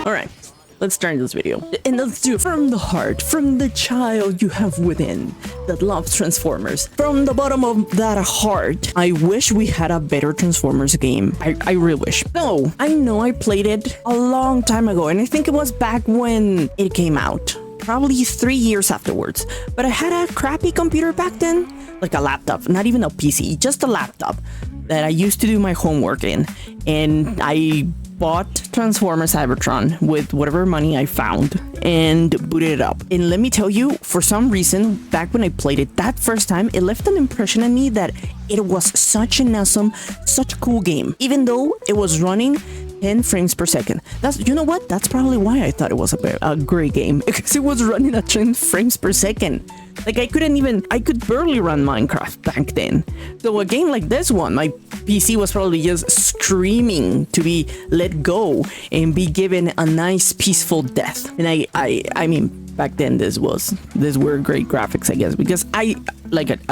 Alright, let's start this video. And let's do it from the heart, from the child you have within that loves Transformers. From the bottom of that heart, I wish we had a better Transformers game. I really wish. No, I know I played it a long time ago, and I think it was back when it came out. Probably 3 years afterwards. But I had a crappy computer back then, like a laptop, not even a PC, just a laptop that I used to do my homework in. And I bought Transformers Cybertron with whatever money I found and booted it up. And let me tell you, for some reason, back when I played it that first time, it left an impression on me that it was such an awesome, such a cool game, even though it was running 10 frames per second. You know what? That's probably why I thought it was a great game, because it was running at 10 frames per second. Like I could barely run Minecraft back then. So a game like this one, my PC was probably just screaming to be let go and be given a nice peaceful death. And I mean, back then this were great graphics, I guess, because I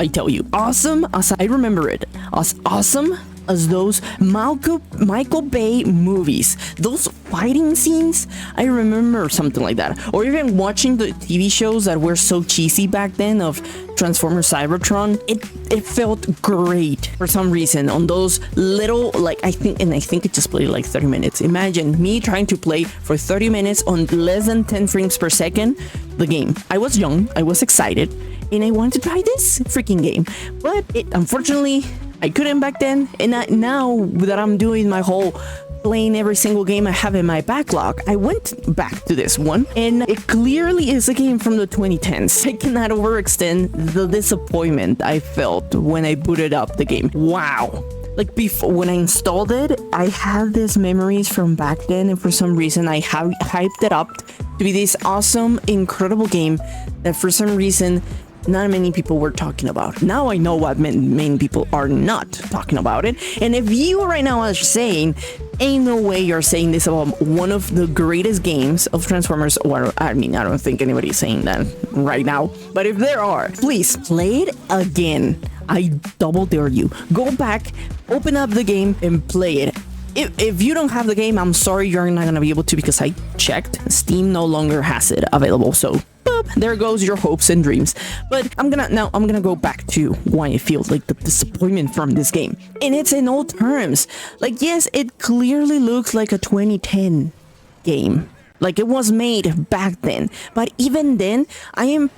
tell you, awesome as I remember it, as awesome as those Michael Bay movies, those fighting scenes, I remember something like that. Or even watching the TV shows that were so cheesy back then of Transformers Cybertron, it felt great for some reason on those little, I think it just played like 30 minutes. Imagine me trying to play for 30 minutes on less than 10 frames per second the game. I was young, I was excited, and I wanted to try this freaking game, but unfortunately I couldn't back then. And now that I'm doing my whole playing every single game I have in my backlog, I went back to this one, and it clearly is a game from the 2010s. I cannot overextend the disappointment I felt when I booted up the game. Wow. Like before, when I installed it, I had these memories from back then, and for some reason I hyped it up to be this awesome, incredible game that for some reason not many people were talking about. Now I know what many people are not talking about it. And if you right now are saying, ain't no way you're saying this about one of the greatest games of Transformers, or I mean, I don't think anybody's saying that right now. But if there are, please play it again. I double dare you. Go back, open up the game, and play it. If you don't have the game, I'm sorry, you're not gonna be able to, because I checked. Steam no longer has it available, so boop, there goes your hopes and dreams. But I'm gonna go back to why I feel like the disappointment from this game. And it's in all terms. Like, yes, it clearly looks like a 2010 game. Like it was made back then. But even then, I'm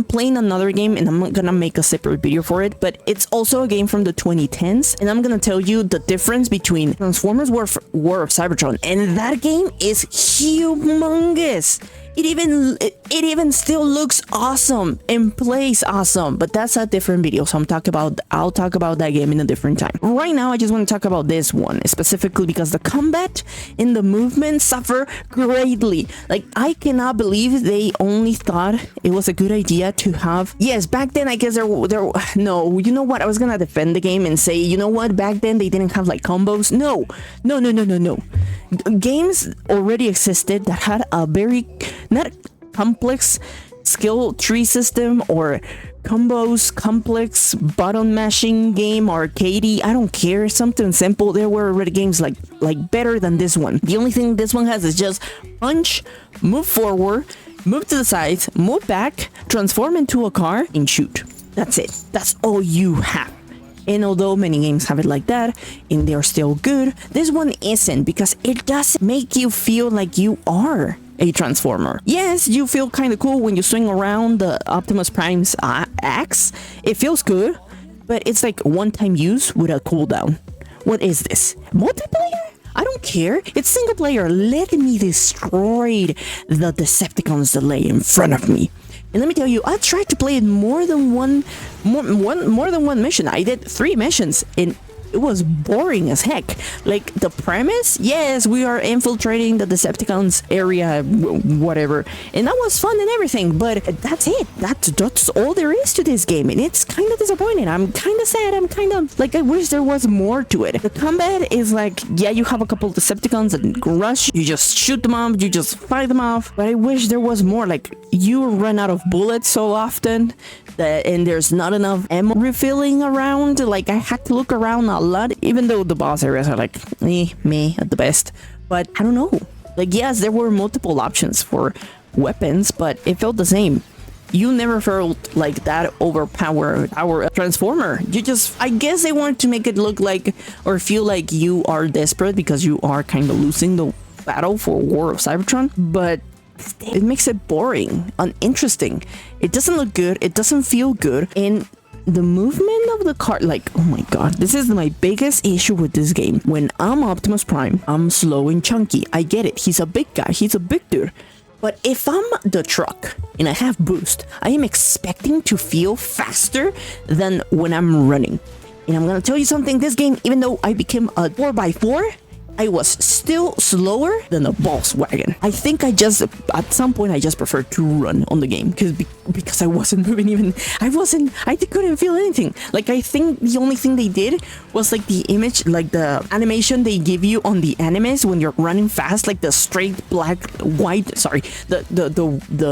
playing another game, and I'm gonna make a separate video for it, but it's also a game from the 2010s, and I'm gonna tell you the difference between Transformers War of Cybertron, and that game is humongous. It even still looks awesome and plays awesome, but that's a different video, so I'll talk about that game in a different time. Right now, I just want to talk about this one specifically because the combat and the movement suffer greatly. Like, I cannot believe they only thought it was a good idea to have. Yes, back then I guess no, you know what? I was gonna defend the game and say, you know what? Back then they didn't have like combos. No. Games already existed that had a very not complex skill tree system or combos, complex button mashing game, arcadey, I don't care, something simple. There were already games like better than this one. The only thing this one has is just punch, move forward, move to the sides, move back, transform into a car, and shoot. That's it. That's all you have. And although many games have it like that, and they're still good, this one isn't, because it doesn't make you feel like you are a Transformer. Yes, you feel kind of cool when you swing around the Optimus Prime's axe. It feels good, but it's like one-time use with a cooldown. What is this? Multiplayer? I don't care. It's single player. Let me destroy the Decepticons that lay in front of me. And let me tell you, I tried to play it more than one mission. I did 3 missions, and it was boring as heck. Like, the premise, yes, we are infiltrating the Decepticons area, whatever, and that was fun and everything, but that's it. That's all there is to this game, and it's kind of disappointing. I'm kind of sad. I'm kind of like, I wish there was more to it. The combat is like, yeah, you have a couple of Decepticons and rush, you just shoot them off, you just fight them off, but I wish there was more. Like, you run out of bullets so often and there's not enough ammo refilling around. Like, I had to look around a lot, even though the boss areas are like meh at the best. But I don't know, Like, yes, there were multiple options for weapons, but it felt the same. You never felt like that overpowered our transformer. You just, I guess they wanted to make it look like or feel like you are desperate because you are kind of losing the battle for War of Cybertron, but it makes it boring, uninteresting. It doesn't look good, it doesn't feel good, and the movement of the car, like, oh my god, this is my biggest issue with this game. When I'm Optimus Prime, I'm slow and chunky. I get it, he's a big guy, he's a big dude. But if I'm the truck and I have boost, I am expecting to feel faster than when I'm running. And I'm gonna tell you something, this game, even though I became a 4x4, I was still slower than a Volkswagen. I think at some point, I just preferred to run on the game because I wasn't moving even. I couldn't feel anything. Like, I think the only thing they did was like the image, like the animation they give you on the animes when you're running fast, like the straight the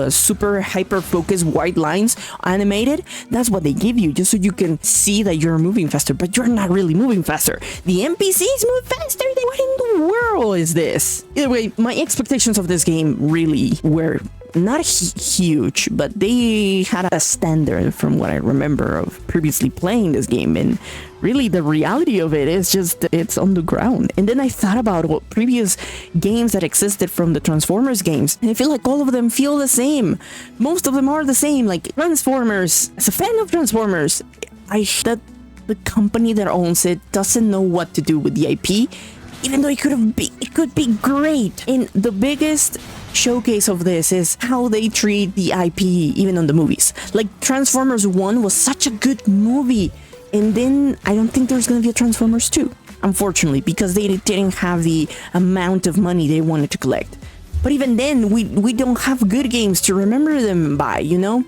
super hyper focused white lines animated. That's what they give you just so you can see that you're moving faster, but you're not really moving faster. The NPCs move faster. What in the world is this? Either way, my expectations of this game really were not huge, but they had a standard from what I remember of previously playing this game, and really the reality of it is just it's on the ground. And then I thought about what previous games that existed from the Transformers games, and I feel like all of them feel the same. Most of them are the same. Like Transformers, as a fan of Transformers, that the company that owns it doesn't know what to do with the IP, even though it could be great. And the biggest showcase of this is how they treat the IP even on the movies. Like Transformers 1 was such a good movie, and then I don't think there's gonna be a Transformers 2, unfortunately, because they didn't have the amount of money they wanted to collect. But even then, we don't have good games to remember them by, you know?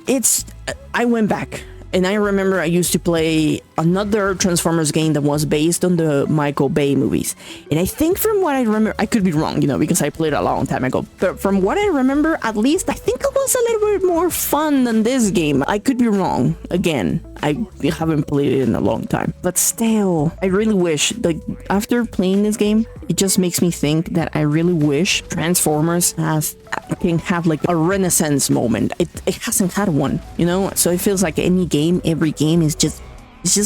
I went back and I remember I used to play another Transformers game that was based on the Michael Bay movies. And I think from what I remember, I could be wrong, you know, because I played it a long time ago. But from what I remember, at least, I think it was a little bit more fun than this game. I could be wrong. Again, I haven't played it in a long time. But still, I really wish, like, after playing this game, it just makes me think that I really wish Transformers can have like a renaissance moment. It hasn't had one, you know? So it feels like every game is just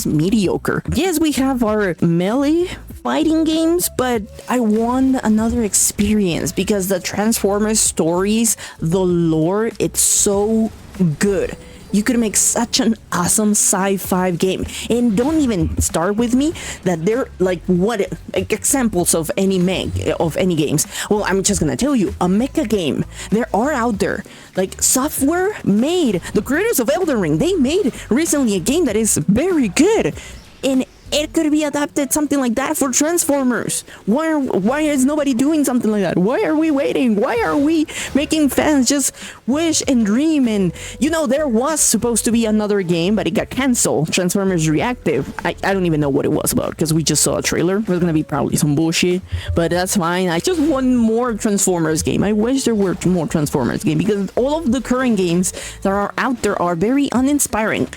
mediocre. Yes, we have our melee fighting games, but I want another experience because the Transformers stories, the lore, it's so good. You could make such an awesome sci-fi game. And don't even start with me that they're like examples of any games. Well, I'm just gonna tell you, a mecha game. There are out there. Like software made, the creators of Elden Ring, they made recently a game that is very good. And it could be adapted, something like that, for Transformers. Why is nobody doing something like that? Why are we waiting? Why are we making fans just wish and dream? And, you know, there was supposed to be another game, but it got canceled. Transformers Reactive. I don't even know what it was about, because we just saw a trailer. It was gonna be probably some bullshit, but that's fine. I just want more Transformers game. I wish there were more Transformers game, because all of the current games that are out there are very uninspiring.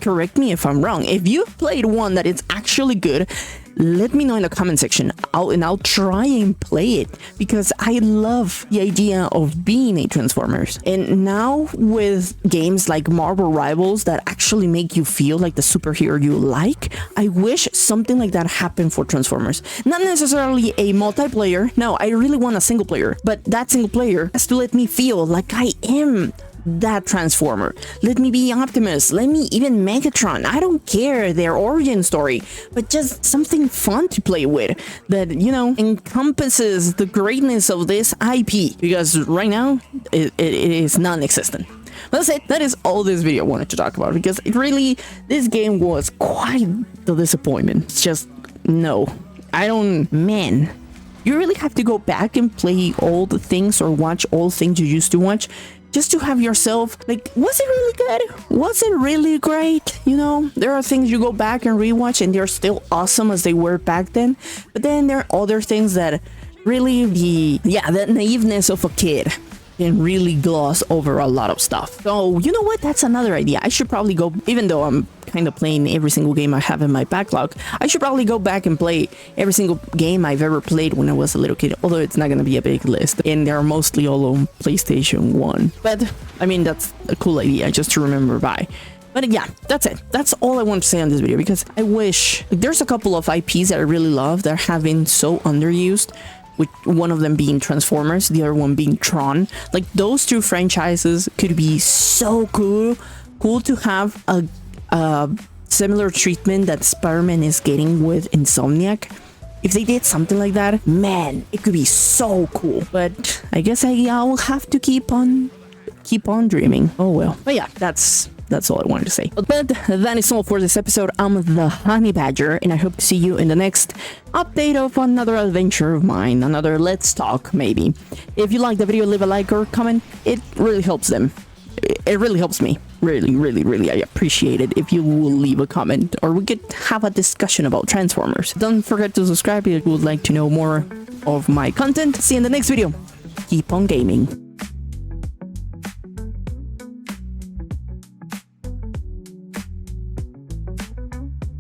Correct me if I'm wrong. If you've played one that is actually good, let me know in the comment section. I'll try and play it, because I love the idea of being a Transformers. And now with games like Marvel Rivals that actually make you feel like the superhero you like, I wish something like that happened for Transformers. Not necessarily a multiplayer. No, I really want a single player, but that single player has to let me feel like I am that Transformer. Let me be Optimus, let me even Megatron. I don't care their origin story, but just something fun to play with that, you know, encompasses the greatness of this IP, because right now it is non-existent. That's it. That is all this video wanted to talk about, because this game was quite the disappointment. It's just, no, man, you really have to go back and play all the things or watch all things you used to watch just to have yourself, like, was it really good? Was it really great? You know, there are things you go back and rewatch and they're still awesome as they were back then. But then there are other things that really the naiveness of a kid can really gloss over a lot of stuff. So, you know what? That's another idea. I should probably go, even though I'm kind of playing every single game I have in my backlog. I should probably go back and play every single game I've ever played when I was a little kid, although it's not gonna be a big list, and they're mostly all on PlayStation 1. But I mean, that's a cool idea just to remember by. But yeah, that's it. That's all I want to say on this video, because I wish, like, there's a couple of IPs that I really love that have been so underused, with one of them being Transformers, the other one being Tron. Like, those two franchises could be so cool to have a similar treatment that Spider-Man is getting with Insomniac. If they did something like that, man, it could be so cool. But I guess I'll have to keep on dreaming. Oh well. But yeah, that's all I wanted to say. But that is all for this episode. I'm the Honey Badger, and I hope to see you in the next update of another adventure of mine, another Let's Talk, maybe. If you like the video, leave a like or comment. It really helps them. It really helps me. Really, I appreciate it if you will leave a comment, or we could have a discussion about Transformers. Don't forget to subscribe if you would like to know more of my content. See you in the next video. Keep on gaming.